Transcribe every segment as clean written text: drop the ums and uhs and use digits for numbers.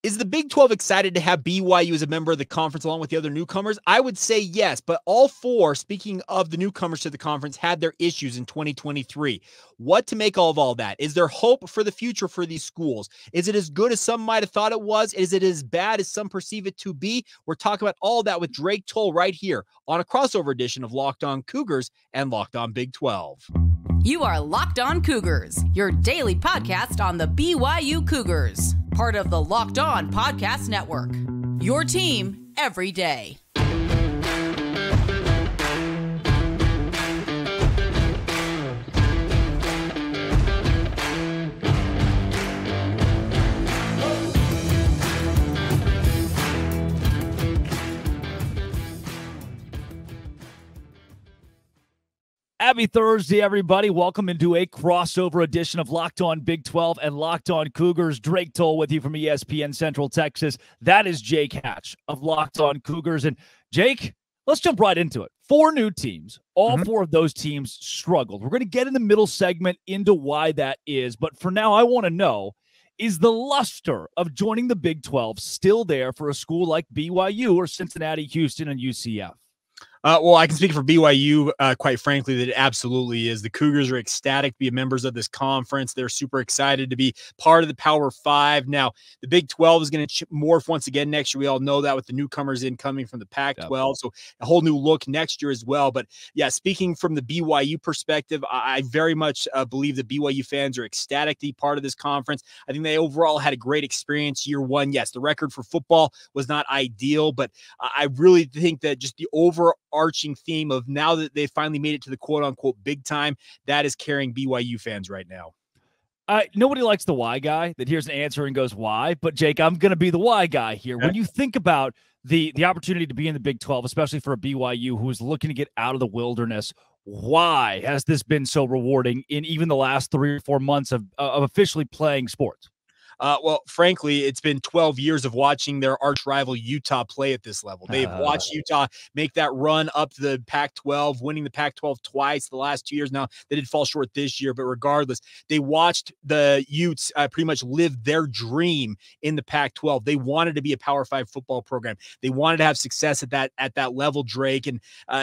Is the Big 12 excited to have BYU as a member of the conference along with the other newcomers? I would say yes, but all four, speaking of the newcomers to the conference, had their issues in 2023. What to make of all that? Is there hope for the future for these schools? Is it as good as some might have thought it was? Is it as bad as some perceive it to be? We're talking about all that with Drake Toll right here on a crossover edition of Locked On Cougars and Locked On Big 12. You are Locked On Cougars, your daily podcast on the BYU Cougars, part of the Locked On Podcast Network, your team every day. Happy Thursday, everybody. Welcome into a crossover edition of Locked On Big 12 and Locked On Cougars. Drake Toll with you from ESPN Central Texas. That is Jake Hatch of Locked On Cougars. And Jake, let's jump right into it. 4 new teams. All 4 of those teams struggled. We're going to get in the middle segment into why that is. But for now, I want to know, is the luster of joining the Big 12 still there for a school like BYU or Cincinnati, Houston, and UCF? Well, I can speak for BYU, quite frankly, that it absolutely is. The Cougars are ecstatic to be members of this conference. They're super excited to be part of the Power 5. Now, the Big 12 is going to morph once again next year. We all know that with the newcomers incoming from the Pac-12. So a whole new look next year as well. But yeah, speaking from the BYU perspective, I very much believe that BYU fans are ecstatic to be part of this conference. I think they overall had a great experience year one. Yes, the record for football was not ideal, but I really think that just the overarching theme of now that they finally made it to the quote-unquote big time, that is carrying BYU fans right now. Nobody likes the why guy that hears an answer and goes, why? But, Jake, I'm going to be the why guy here. Okay. When you think about the opportunity to be in the Big 12, especially for a BYU who is looking to get out of the wilderness, why has this been so rewarding in even the last 3 or 4 months of officially playing sports? Well, frankly, it's been 12 years of watching their arch rival Utah play at this level. They've watched Utah make that run up to the Pac-12, winning the Pac-12 twice the last 2 years. Now, they did fall short this year, but regardless, they watched the Utes pretty much live their dream in the Pac-12. They wanted to be a Power 5 football program. They wanted to have success at that level, Drake. And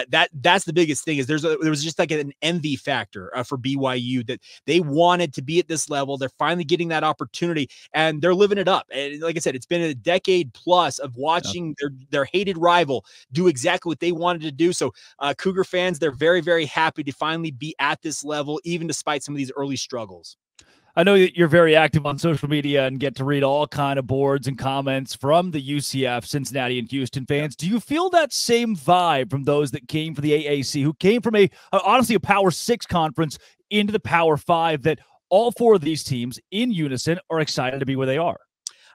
that's the biggest thing is there was just like an envy factor for BYU that they wanted to be at this level. They're finally getting that opportunity. And they're living it up. And like I said, it's been a decade plus of watching their hated rival do exactly what they wanted to do. So Cougar fans, they're very, very happy to finally be at this level, even despite some of these early struggles. I know that you're very active on social media and get to read all kind of boards and comments from the UCF, Cincinnati, and Houston fans. Do you feel that same vibe from those that came for the AAC, who came from honestly a Power 6 conference into the Power 5, that all 4 of these teams in unison are excited to be where they are?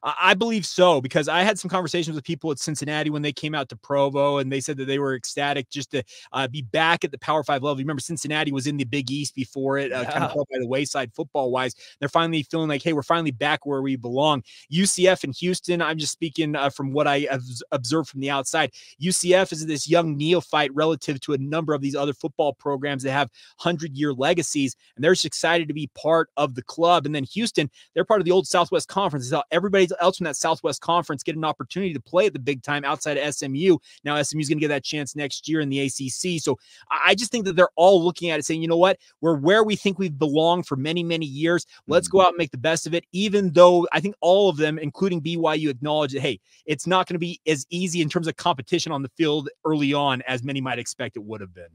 I believe so, because I had some conversations with people at Cincinnati when they came out to Provo, and they said that they were ecstatic just to be back at the Power 5 level. You remember Cincinnati was in the Big East before it, kind of fell by the wayside football-wise. They're finally feeling like, hey, we're finally back where we belong. UCF and Houston, I'm just speaking from what I have observed from the outside. UCF is this young neophyte relative to a number of these other football programs that have 100-year legacies, and they're just excited to be part of the club. And then Houston, they're part of the old Southwest Conference. It's how everybody else from that Southwest Conference get an opportunity to play at the big time outside of SMU. Now SMU is going to get that chance next year in the ACC. So I just think that they're all looking at it saying, you know what, we're where we think we've belonged for many, many years. Let's go out and make the best of it, even though I think all of them, including BYU, acknowledge that, hey, it's not going to be as easy in terms of competition on the field early on as many might expect it would have been.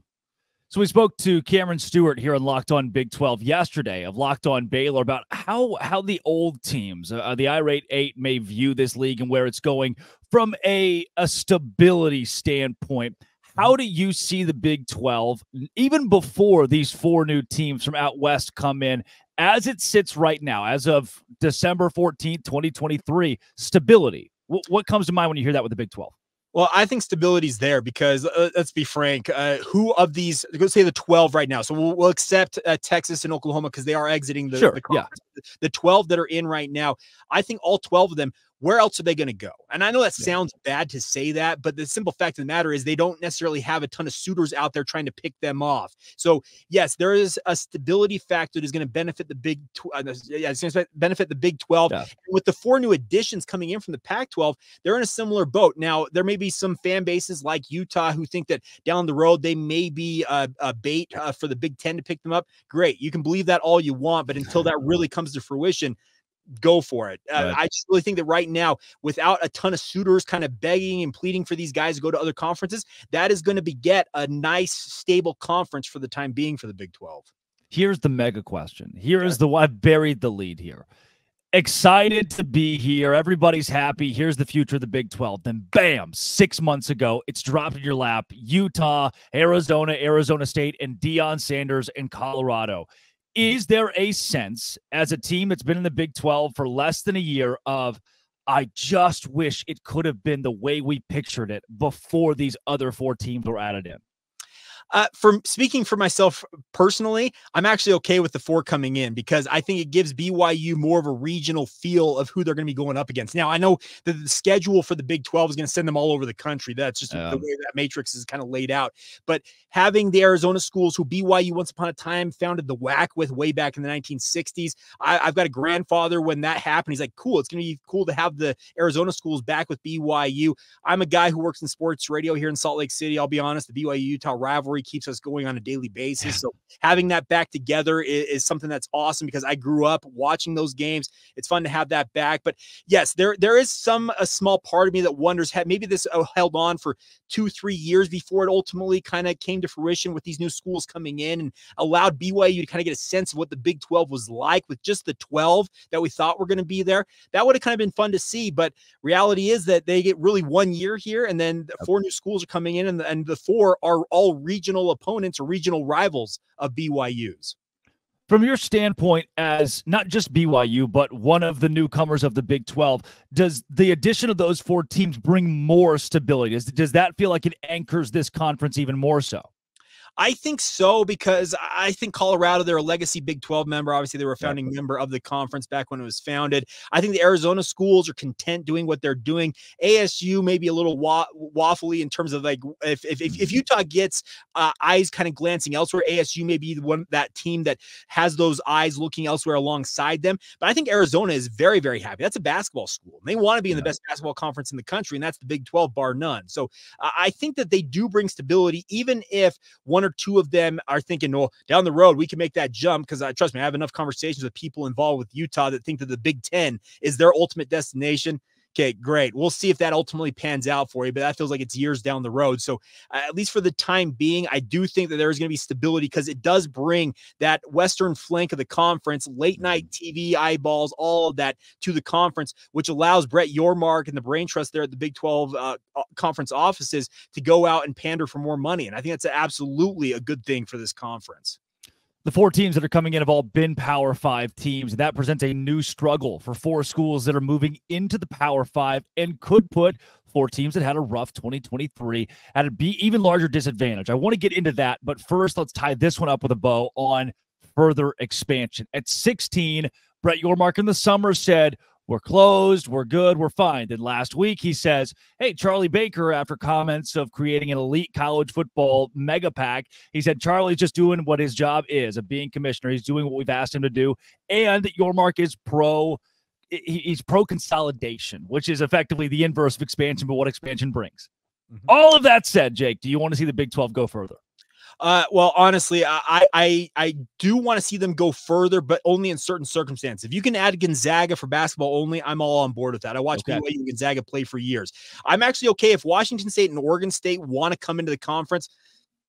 So we spoke to Cameron Stewart here on Locked On Big 12 yesterday of Locked On Baylor about how the old teams, the Irate 8, may view this league and where it's going from a stability standpoint. How do you see the Big 12, even before these 4 new teams from out west come in, as it sits right now, as of December 14th, 2023, stability? What comes to mind when you hear that with the Big 12? Well, I think stability's there because let's be frank. Who of these? Let's say the 12 right now. So we'll accept Texas and Oklahoma because they are exiting the conference. Yeah. The 12 that are in right now. I think all 12 of them where else are they going to go? And I know that sounds bad to say that, but the simple fact of the matter is they don't necessarily have a ton of suitors out there trying to pick them off. So yes, there is a stability factor that is going to benefit the Big 12. Yeah. With the 4 new additions coming in from the Pac-12, they're in a similar boat. Now, there may be some fan bases like Utah who think that down the road they may be a bait for the Big 10 to pick them up. Great. You can believe that all you want, but until that really comes to fruition, go for it. Right. I just really think that right now, without a ton of suitors kind of begging and pleading for these guys to go to other conferences, that is going to beget a nice, stable conference for the time being for the Big 12. Here's the mega question. Here's the one. I've buried the lead here. Excited to be here. Everybody's happy. Here's the future of the Big 12. Then bam, 6 months ago, it's dropped in your lap. Utah, Arizona, Arizona State, and Deion Sanders in Colorado. Is there a sense, as a team that's been in the Big 12 for less than a year, of I just wish it could have been the way we pictured it before these other 4 teams were added in? From speaking for myself personally, I'm actually okay with the 4 coming in because I think it gives BYU more of a regional feel of who they're going to be going up against. Now, I know that the schedule for the Big 12 is going to send them all over the country. That's just the way that matrix is kind of laid out. But having the Arizona schools who BYU once upon a time founded the WAC with way back in the 1960s, I've got a grandfather when that happened. He's like, cool, it's going to be cool to have the Arizona schools back with BYU. I'm a guy who works in sports radio here in Salt Lake City. I'll be honest, the BYU-Utah rivalry keeps us going on a daily basis. So having that back together is something that's awesome because I grew up watching those games. It's fun to have that back. But yes, there is a small part of me that wonders, maybe this held on for 2-3 years before it ultimately kind of came to fruition with these new schools coming in and allowed BYU to kind of get a sense of what the Big 12 was like with just the 12 that we thought were going to be there. That would have kind of been fun to see. But reality is that they get really 1 year here, and then 4 new schools are coming in, and the 4 are all regional opponents or regional rivals of BYU's. From your standpoint as not just BYU, but one of the newcomers of the Big 12, does the addition of those 4 teams bring more stability? Does that feel like it anchors this conference even more so? I think so, because I think Colorado, they're a legacy Big 12 member. Obviously, they were a founding member of the conference back when it was founded. I think the Arizona schools are content doing what they're doing. ASU may be a little waffly in terms of like if Utah gets eyes kind of glancing elsewhere, ASU may be that team that has those eyes looking elsewhere alongside them. But I think Arizona is very, very happy. That's a basketball school. And they want to be in the best basketball conference in the country, and that's the Big 12 bar none. So I think that they do bring stability, even if one or 2 of them are thinking, well, down the road, we can make that jump. Because trust me, I have enough conversations with people involved with Utah that think that the Big 10 is their ultimate destination. Okay, great. We'll see if that ultimately pans out for you, but that feels like it's years down the road. So at least for the time being, I do think that there is going to be stability because it does bring that western flank of the conference, late night TV eyeballs, all of that to the conference, which allows Brett Yormark and the brain trust there at the Big 12 conference offices to go out and pander for more money. And I think that's absolutely a good thing for this conference. The 4 teams that are coming in have all been Power 5 teams, and that presents a new struggle for 4 schools that are moving into the Power 5 and could put 4 teams that had a rough 2023 at an even larger disadvantage. I want to get into that, but first let's tie this one up with a bow on further expansion. At 16, Brett Yormark in the summer said, we're closed, we're good, we're fine. Then last week he says, hey, Charlie Baker, after comments of creating an elite college football mega pack, he said Charlie's just doing what his job is of being commissioner. He's doing what we've asked him to do. And that Yormark is he's pro consolidation, which is effectively the inverse of expansion, but what expansion brings. Mm-hmm. All of that said, Jake, do you want to see the Big 12 go further? Well, honestly, I do want to see them go further, but only in certain circumstances. If you can add Gonzaga for basketball only, I'm all on board with that. I watched BYU and Gonzaga play for years. I'm actually okay if Washington State and Oregon State want to come into the conference.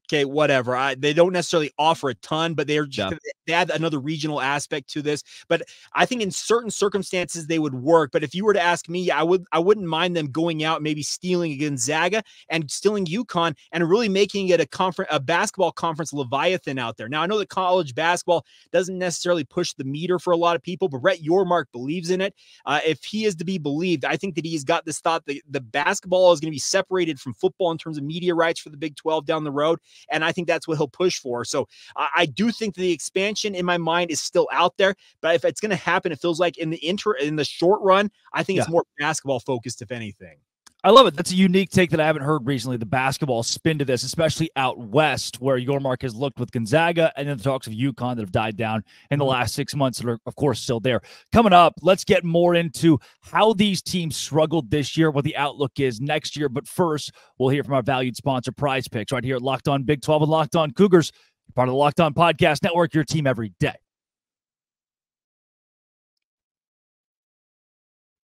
Okay, whatever. They don't necessarily offer a ton, but they're just they add another regional aspect to this. But I think in certain circumstances they would work. But if you were to ask me, I wouldn't mind them going out, maybe stealing Gonzaga and stealing UConn and really making it a basketball conference Leviathan out there. Now I know that college basketball doesn't necessarily push the meter for a lot of people, but Brett Yormark believes in it. If he is to be believed, I think that he's got this thought that the basketball is going to be separated from football in terms of media rights for the Big 12 down the road. And I think that's what he'll push for. So I do think the expansion in my mind is still out there, but if it's going to happen, it feels like in the short run, I think it's more basketball focused, if anything. I love it. That's a unique take that I haven't heard recently, the basketball spin to this, especially out west, where Yormark has looked with Gonzaga, and then the talks of UConn that have died down in the last 6 months that are, of course, still there. Coming up, let's get more into how these teams struggled this year, what the outlook is next year. But first, we'll hear from our valued sponsor, Prize Picks, right here at Locked On Big 12 and Locked On Cougars, part of the Locked On Podcast Network, your team every day.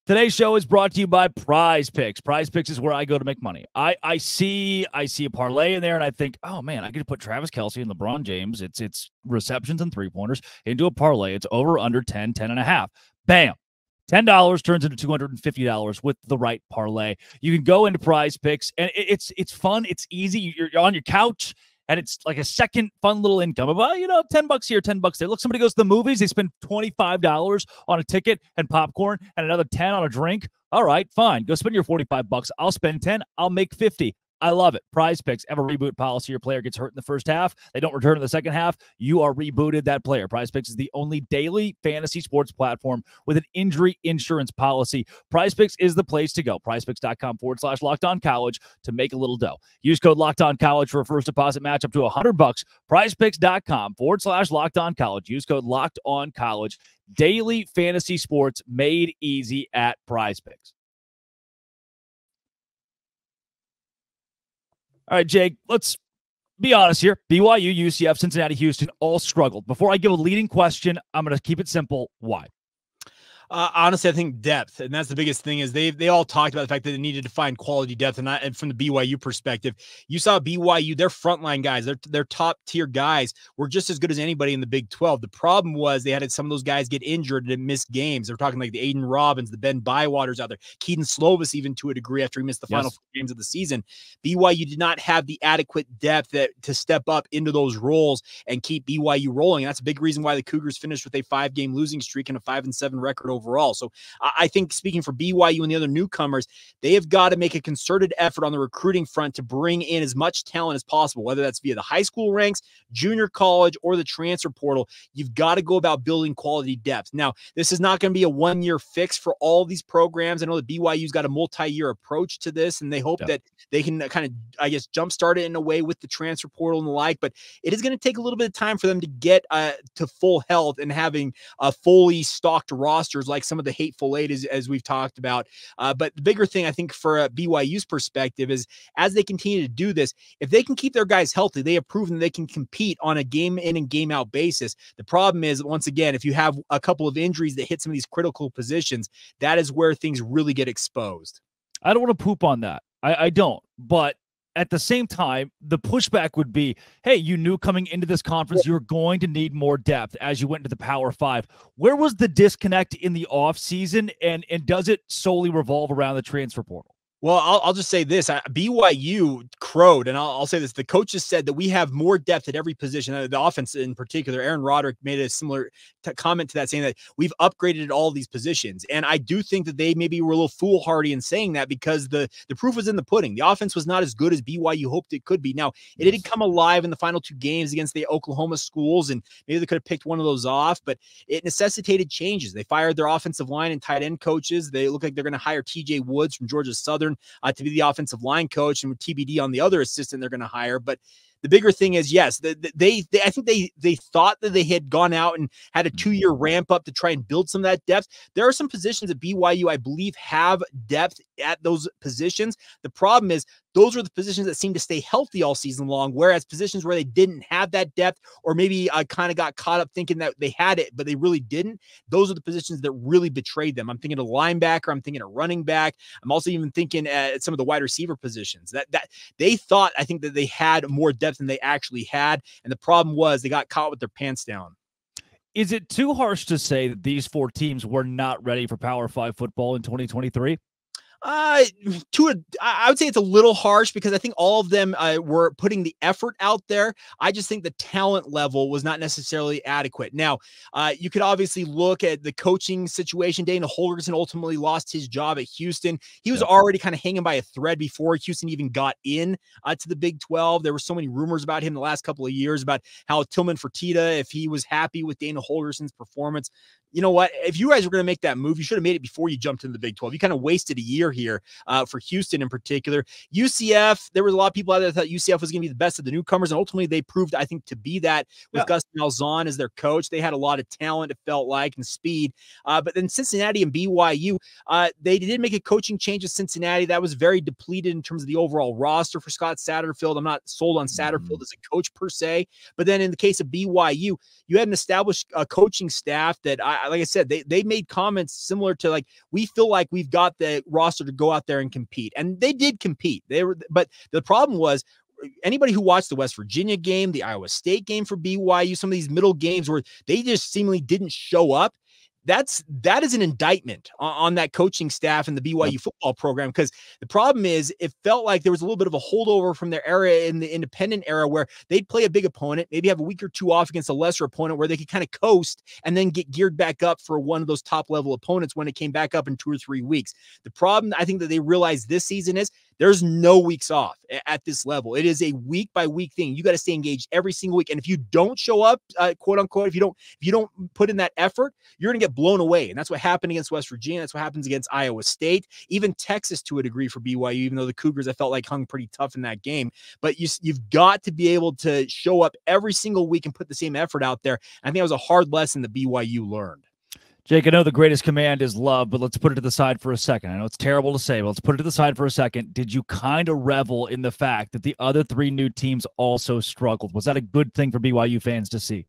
Today's show is brought to you by Prize Picks. Prize Picks is where I go to make money. I see a parlay in there, and I think, oh, man, I could put Travis Kelce and LeBron James. It's receptions and three-pointers into a parlay. It's over, under 10, 10.5. Bam. $10 turns into $250 with the right parlay. You can go into Prize Picks, and it's fun. It's easy. You're on your couch, and it's like a second fun little income. Well, $10 here, $10 there. Look, somebody goes to the movies. They spend $25 on a ticket and popcorn and another $10 on a drink. All right, fine. Go spend your $45. I'll spend $10. I'll make $50. I love it. Prize Picks have a reboot policy. Your player gets hurt in the first half. They don't return in the second half. You are rebooted that player. Prize Picks is the only daily fantasy sports platform with an injury insurance policy. Prize Picks is the place to go. PrizePicks.com/LockedOnCollege to make a little dough. Use code LockedOnCollege for a first deposit match up to $100. PrizePicks.com/LockedOnCollege. Use code LockedOnCollege. Daily fantasy sports made easy at Prize Picks. All right, Jake, let's be honest here. BYU, UCF, Cincinnati, Houston all struggled. Before I give a leading question, I'm going to keep it simple. Why? Honestly, I think depth, and that's the biggest thing, is they all talked about the fact that they needed to find quality depth, and from the BYU perspective, you saw BYU, their frontline guys, their top tier guys were just as good as anybody in the Big 12. The problem was they had some of those guys get injured and miss games. They're talking like the Aiden Robbins, the Ben Bywaters out there, Keaton Slovis even to a degree after he missed the final 4 games of the season. BYU did not have the adequate depth to step up into those roles and keep BYU rolling. And that's a big reason why the Cougars finished with a 5-game losing streak and a 5-7 record overall. So I think, speaking for BYU and the other newcomers, they have got to make a concerted effort on the recruiting front to bring in as much talent as possible, whether that's via the high school ranks, junior college, or the transfer portal. You've got to go about building quality depth. Now, this is not going to be a one-year fix for all these programs. I know that BYU's got a multi-year approach to this, and they hope that they can kind of, I guess, jumpstart it in a way with the transfer portal and the like, but it is going to take a little bit of time for them to get to full health and having fully stocked rosters like some of the hateful eight, as we've talked about. But the bigger thing, I think, for BYU's perspective is, as they continue to do this, if they can keep their guys healthy, they have proven they can compete on a game in and game out basis. The problem is, once again, if you have a couple of injuries that hit some of these critical positions, that is where things really get exposed. I don't want to poop on that. I don't. But at the same time, the pushback would be, hey, you knew coming into this conference you're going to need more depth as you went into the Power 5. Where was the disconnect in the offseason, and does it solely revolve around the transfer portal? Well, I'll just say this. BYU crowed, and I'll say this. The coaches said that we have more depth at every position. The offense in particular, Aaron Roderick made a similar comment to that, saying that we've upgraded at all these positions. And I do think that they maybe were a little foolhardy in saying that, because the proof was in the pudding. The offense was not as good as BYU hoped it could be. Now, it didn't come alive in the final 2 games against the Oklahoma schools, and maybe they could have picked one of those off, but it necessitated changes. They fired their offensive line and tight end coaches. They look like they're going to hire TJ Woods from Georgia Southern to be the offensive line coach, and with TBD on the other assistant they're going to hire. But the bigger thing is, yes, I think they thought that they had gone out and had a 2-year ramp up to try and build some of that depth. There are some positions at BYU, I believe, have depth at those positions. The problem is, those are the positions that seem to stay healthy all season long, whereas positions where they didn't have that depth, or maybe kind of got caught up thinking that they had it, but they really didn't, those are the positions that really betrayed them. I'm thinking of linebacker. I'm thinking of running back. I'm also even thinking at some of the wide receiver positions that they thought, I think, that they had more depth than they actually had. And the problem was they got caught with their pants down. Is it too harsh to say that these 4 teams were not ready for Power 5 football in 2023? I would say it's a little harsh because I think all of them were putting the effort out there. I just think the talent level was not necessarily adequate. Now, you could obviously look at the coaching situation. Dana Holgorsen ultimately lost his job at Houston. He was already kind of hanging by a thread before Houston even got in to the Big 12. There were so many rumors about him the last couple of years about how Tillman Fertitta, if he was happy with Dana Holgorsen's performance. You know what? If you guys were going to make that move, you should have made it before you jumped into the Big 12. You kind of wasted a year here for Houston in particular. UCF, there was a lot of people out there that thought UCF was going to be the best of the newcomers, and ultimately they proved, I think, to be that with Gus Malzahn as their coach. They had a lot of talent, it felt like, and speed. But then Cincinnati and BYU, they did make a coaching change with Cincinnati. That was very depleted in terms of the overall roster for Scott Satterfield. I'm not sold on Satterfield as a coach per se. But then in the case of BYU, you had an established coaching staff that, like I said, they made comments similar to like, we feel like we've got the roster to go out there and compete. And they did compete. But the problem was, anybody who watched the West Virginia game, the Iowa State game for BYU, some of these middle games where they just seemingly didn't show up, that is an indictment on that coaching staff and the BYU football program, because the problem is it felt like there was a little bit of a holdover from their era in the independent era where they'd play a big opponent, maybe have a week or two off against a lesser opponent where they could kind of coast and then get geared back up for one of those top level opponents when it came back up in 2 or 3 weeks. The problem I think that they realized this season is there's no weeks off at this level. It is a week by week thing. You got to stay engaged every single week. And if you don't show up, quote unquote, if you don't put in that effort, you're going to get blown away. And that's what happened against West Virginia. That's what happens against Iowa State, even Texas to a degree for BYU, even though the Cougars, I felt like, hung pretty tough in that game. But you've got to be able to show up every single week and put the same effort out there. I think that was a hard lesson that BYU learned. Jake, I know the greatest command is love, but let's put it to the side for a second. I know it's terrible to say, but let's put it to the side for a second. Did you kind of revel in the fact that the other 3 new teams also struggled? Was that a good thing for BYU fans to see?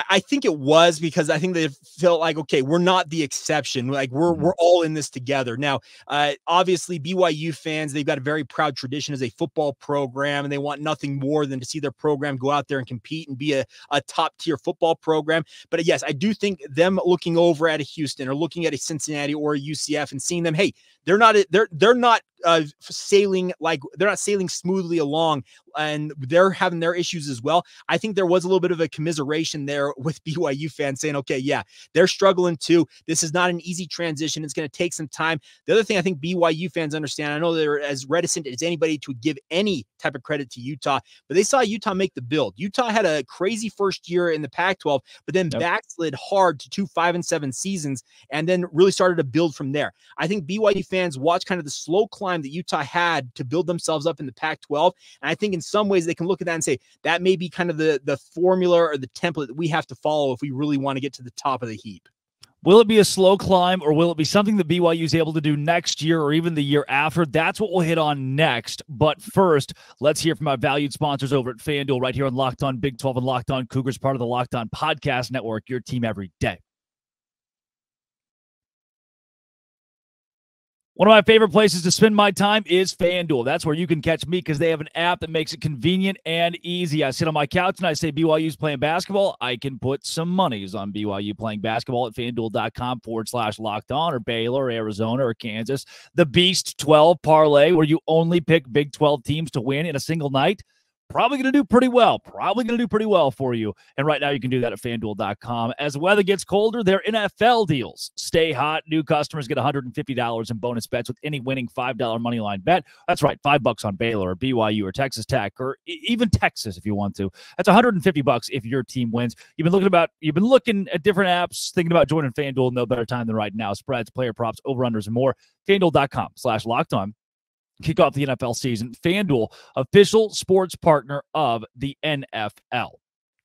I think it was, because I think they felt like, okay, we're not the exception. Like we're all in this together. Now, obviously BYU fans, they've got a very proud tradition as a football program, and they want nothing more than to see their program go out there and compete and be a top tier football program. But yes, I do think them looking over at a Houston or looking at a Cincinnati or a UCF and seeing them, hey, they're not sailing smoothly along, and they're having their issues as well. I think there was a little bit of a commiseration there with BYU fans saying, okay, yeah, they're struggling too. This is not an easy transition. It's going to take some time. The other thing I think BYU fans understand, I know they're as reticent as anybody to give any type of credit to Utah, but they saw Utah make the build. Utah had a crazy first year in the Pac-12, but then backslid hard to 2 5-7 seasons, and then really started to build from there. I think BYU fans watch kind of the slow climb that Utah had to build themselves up in the Pac-12. And I think in some ways they can look at that and say, that may be kind of the formula or the template that we have to follow if we really want to get to the top of the heap. Will it be a slow climb, or will it be something that BYU is able to do next year or even the year after? That's what we'll hit on next. But first, let's hear from our valued sponsors over at FanDuel right here on Locked On Big 12 and Locked On Cougars, part of the Locked On Podcast Network, your team every day. One of my favorite places to spend my time is FanDuel. That's where you can catch me because they have an app that makes it convenient and easy. I sit on my couch and I say BYU's playing basketball. I can put some monies on BYU playing basketball at FanDuel.com/locked on, or Baylor, or Arizona, or Kansas. The Beast 12 parlay, where you only pick Big 12 teams to win in a single night. Probably going to do pretty well. For you. And right now you can do that at FanDuel.com. As the weather gets colder, their NFL deals stay hot. New customers get $150 in bonus bets with any winning $5 moneyline bet. That's right, $5 on Baylor or BYU or Texas Tech or even Texas if you want to. That's $150 if your team wins. You've been looking at different apps, thinking about joining FanDuel. No better time than right now. Spreads, player props, over-unders, and more. FanDuel.com/locked on. Kick off the NFL season. FanDuel, official sports partner of the NFL.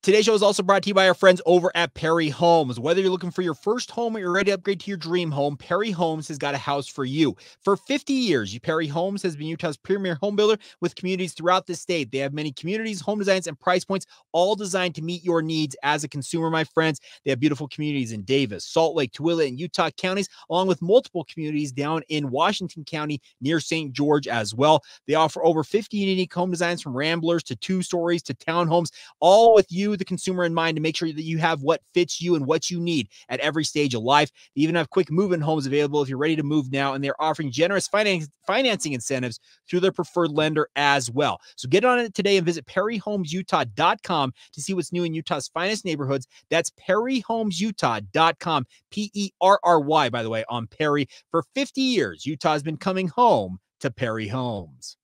Today's show is also brought to you by our friends over at Perry Homes. Whether you're looking for your first home or you're ready to upgrade to your dream home, Perry Homes has got a house for you. For 50 years, Perry Homes has been Utah's premier home builder with communities throughout the state. They have many communities, home designs, and price points, all designed to meet your needs as a consumer, my friends. They have beautiful communities in Davis, Salt Lake, Tooele, and Utah counties, along with multiple communities down in Washington County near St. George as well. They offer over 50 unique home designs, from ramblers to 2 stories to townhomes, all with you you, the consumer, in mind to make sure that you have what fits you and what you need at every stage of life. They even have quick move-in homes available if you're ready to move now, and they're offering generous financing incentives through their preferred lender as well. So get on it today and visit perryhomesutah.com to see what's new in Utah's finest neighborhoods. That's perryhomesutah.com, Perry, by the way, on Perry. For 50 years, Utah has been coming home to Perry Homes.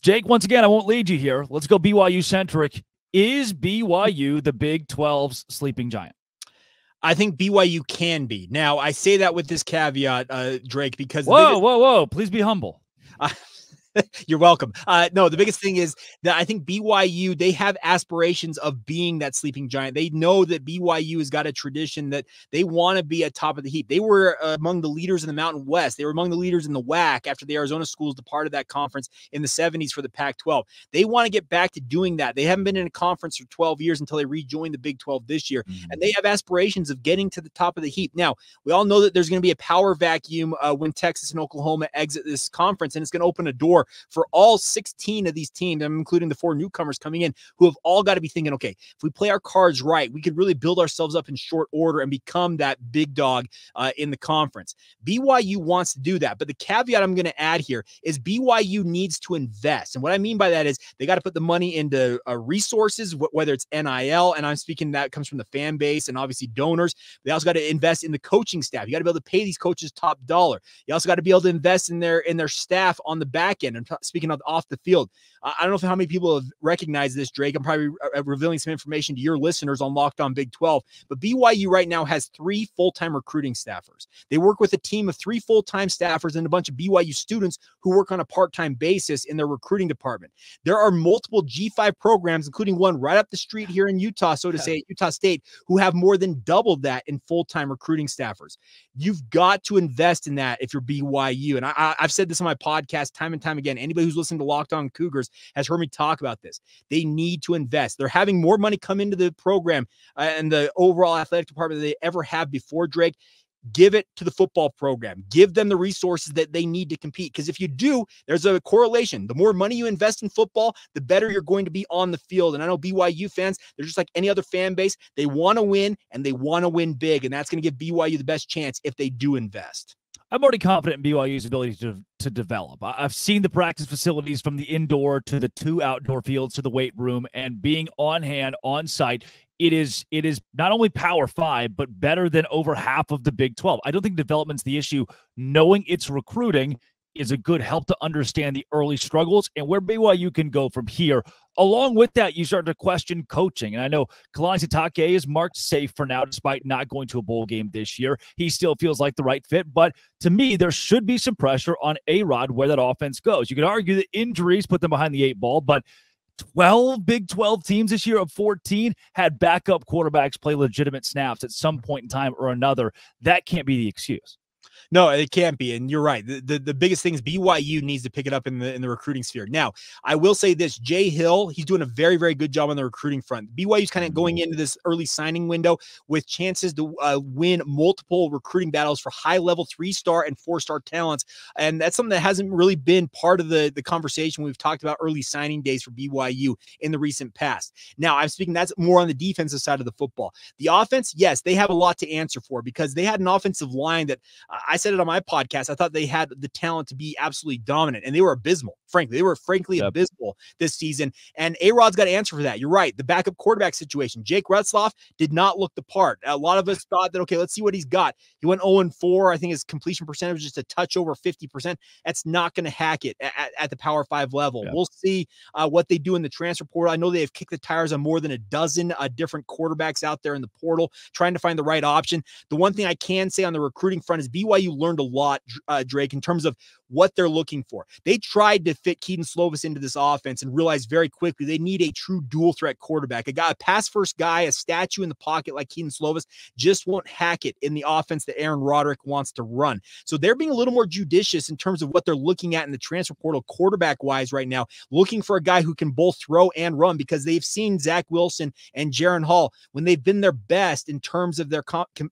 Jake, once again, I won't lead you here. Let's go BYU Centric. Is BYU the Big 12's sleeping giant? I think BYU can be. Now, I say that with this caveat, Drake, because whoa. Please be humble. You're welcome. No, the biggest thing is that I think BYU, they have aspirations of being that sleeping giant. They know that BYU has got a tradition that they want to be at top of the heap. They were among the leaders in the Mountain West. They were among the leaders in the WAC after the Arizona schools departed that conference in the 70s for the Pac-12. They want to get back to doing that. They haven't been in a conference for 12 years until they rejoined the Big 12 this year. And they have aspirations of getting to the top of the heap. Now, we all know that there's going to be a power vacuum when Texas and Oklahoma exit this conference, and it's going to open a door for all 16 of these teams, including the 4 newcomers coming in, who have all got to be thinking, okay, if we play our cards right, we could really build ourselves up in short order and become that big dog in the conference. BYU wants to do that, but the caveat I'm going to add here is BYU needs to invest. And what I mean by that is they got to put the money into resources, whether it's NIL, and I'm speaking that comes from the fan base and obviously donors. They also got to invest in the coaching staff. You got to be able to pay these coaches top dollar. You also got to be able to invest in their staff on the back end. And speaking of off the field, I don't know how many people have recognized this, Drake. I'm probably revealing some information to your listeners on Locked On Big 12, but BYU right now has 3 full-time recruiting staffers. They work with a team of 3 full-time staffers and a bunch of BYU students who work on a part-time basis in their recruiting department. There are multiple G5 programs, including one right up the street here in Utah, so to say, at Utah State, who have more than doubled that in full-time recruiting staffers. You've got to invest in that if you're BYU. And I've said this on my podcast time and time again. Anybody who's listening to Locked On Cougars has heard me talk about this. They need to invest. They're having more money come into the program and the overall athletic department than they ever have before, Drake. Give it to the football program. Give them the resources that they need to compete. Because if you do, there's a correlation. The more money you invest in football, the better you're going to be on the field. And I know BYU fans, they're just like any other fan base. They want to win, and they want to win big. And that's going to give BYU the best chance if they do invest. I'm already confident in BYU's ability to develop. I've seen the practice facilities from the indoor to the 2 outdoor fields to the weight room, and being on hand, on site. It is not only Power 5, but better than over half of the Big 12. I don't think development's the issue. Knowing it's recruiting is a good help to understand the early struggles and where BYU can go from here. Along with that, you start to question coaching. And I know Kalani Sitake is marked safe for now, despite not going to a bowl game this year. He still feels like the right fit. But to me, there should be some pressure on A-Rod where that offense goes. You could argue that injuries put them behind the 8 ball, but 12 Big 12 teams this year of 14 had backup quarterbacks play legitimate snaps at some point in time or another. That can't be the excuse. No, it can't be. And you're right. The biggest thing is BYU needs to pick it up in the recruiting sphere. Now, I will say this, Jay Hill, he's doing a very, very good job on the recruiting front. BYU's kind of going into this early signing window with chances to win multiple recruiting battles for high-level 3-star and 4-star talents. And that's something that hasn't really been part of the conversation we've talked about early signing days for BYU in the recent past. Now, I'm speaking that's more on the defensive side of the football. The offense, yes, they have a lot to answer for because they had an offensive line that I said it on my podcast. I thought they had the talent to be absolutely dominant, and they were abysmal. Frankly, they were abysmal this season. And A-Rod's got to answer for that. You're right. The backup quarterback situation. Jake Retzloff did not look the part. A lot of us thought that, okay, let's see what he's got. He went 0-4. I think his completion percentage was just a touch over 50%. That's not going to hack it at the Power 5 level. We'll see what they do in the transfer portal. I know they have kicked the tires on more than a dozen different quarterbacks out there in the portal, trying to find the right option. The one thing I can say on the recruiting front is BYU learned a lot, Drake, in terms of what they're looking for. They tried to fit Keaton Slovis into this offense and realized very quickly they need a true dual threat quarterback. A pass first guy, a statue in the pocket like Keaton Slovis just won't hack it in the offense that Aaron Roderick wants to run. So they're being a little more judicious in terms of what they're looking at in the transfer portal quarterback wise right now, looking for a guy who can both throw and run because they've seen Zach Wilson and Jaron Hall when they've been their best in terms of their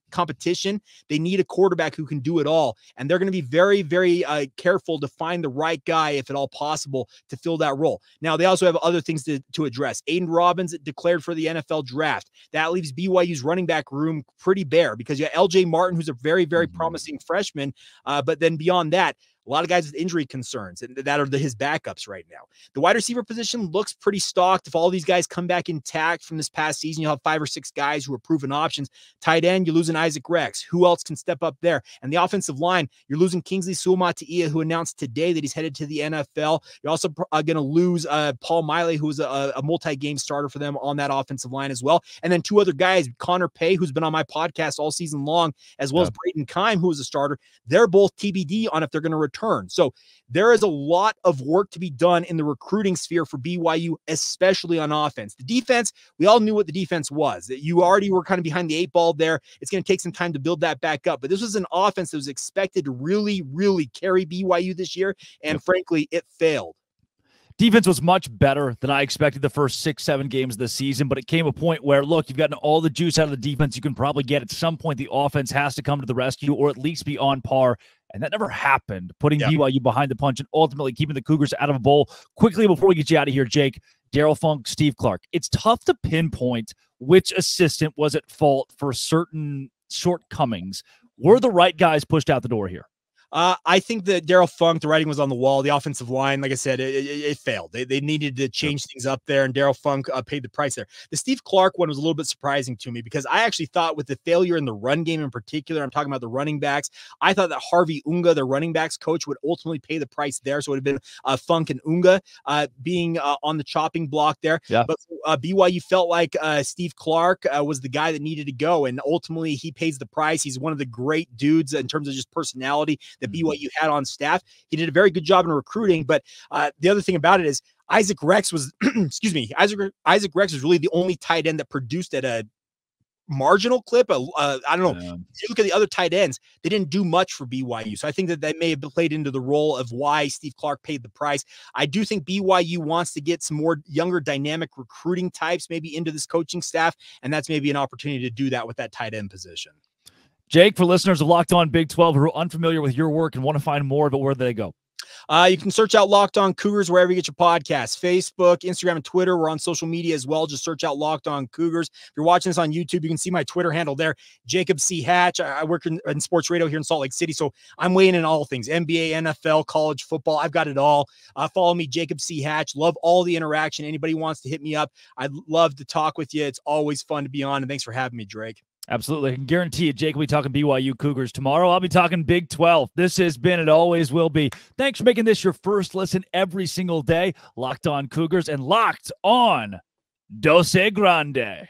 competition. They need a quarterback who can do it all. And they're going to be very, very careful to find the right guy, if at all possible, to fill that role. Now, they also have other things to address. Aiden Robbins declared for the NFL draft. That leaves BYU's running back room pretty bare because you have LJ Martin, who's a very, very promising freshman. But then beyond that, a lot of guys with injury concerns, and that are his backups right now. The wide receiver position looks pretty stocked. If all these guys come back intact from this past season, you'll have 5 or 6 guys who are proven options. Tight end, you lose an Isaac Rex. Who else can step up there? And the offensive line, you're losing Kingsley Suamataia, who announced today that he's headed to the NFL. You're also going to lose Paul Miley, who was a multi-game starter for them on that offensive line as well. And then 2 other guys, Connor Pay, who's been on my podcast all season long, as well as Braden Kime, who was a starter. They're both TBD on if they're going to return. So there is a lot of work to be done in the recruiting sphere for BYU, especially on offense. The defense, we all knew what the defense was. You already were kind of behind the 8 ball there. It's going to take some time to build that back up. But this was an offense that was expected to really, really carry BYU this year. And frankly, it failed. Defense was much better than I expected the first 6-7 games of the season, but it came a point where, look, you've gotten all the juice out of the defense you can probably get. At some point, the offense has to come to the rescue or at least be on par, and that never happened, putting BYU behind the punch and ultimately keeping the Cougars out of a bowl. Quickly, before we get you out of here, Jake, Daryl Funk, Steve Clark. It's tough to pinpoint which assistant was at fault for certain shortcomings. Were the right guys pushed out the door here? I think that Daryl Funk, the writing was on the wall. The offensive line, like I said, it failed. They needed to change things up there, and Daryl Funk paid the price there. The Steve Clark one was a little bit surprising to me because I actually thought with the failure in the run game in particular, I'm talking about the running backs, I thought that Harvey Unga, the running backs coach, would ultimately pay the price there. So it would have been Funk and Unga being on the chopping block there. Yeah. But BYU felt like Steve Clark was the guy that needed to go, and ultimately he pays the price. He's one of the great dudes in terms of just personality that BYU had on staff. He did a very good job in recruiting, but the other thing about it is Isaac Rex was, Isaac Rex was really the only tight end that produced at a marginal clip. I don't know. If you look at the other tight ends, they didn't do much for BYU. So I think that may have played into the role of why Steve Clark paid the price. I do think BYU wants to get some more younger dynamic recruiting types maybe into this coaching staff, and that's maybe an opportunity to do that with that tight end position. Jake, for listeners of Locked On Big 12 who are unfamiliar with your work and want to find more of it, where do they go? You can search out Locked On Cougars wherever you get your podcasts. Facebook, Instagram, and Twitter. We're on social media as well. Just search out Locked On Cougars. If you're watching this on YouTube, you can see my Twitter handle there, Jacob C. Hatch. I work in sports radio here in Salt Lake City, so I'm weighing in all things, NBA, NFL, college football. I've got it all. Follow me, Jacob C. Hatch. Love all the interaction. Anybody wants to hit me up, I'd love to talk with you. It's always fun to be on, and thanks for having me, Drake. Absolutely. I can guarantee you, Jake will be talking BYU Cougars tomorrow. I'll be talking Big 12. This has been, it always will be. Thanks for making this your first listen every single day. Locked On Cougars and Locked On Dose Grande.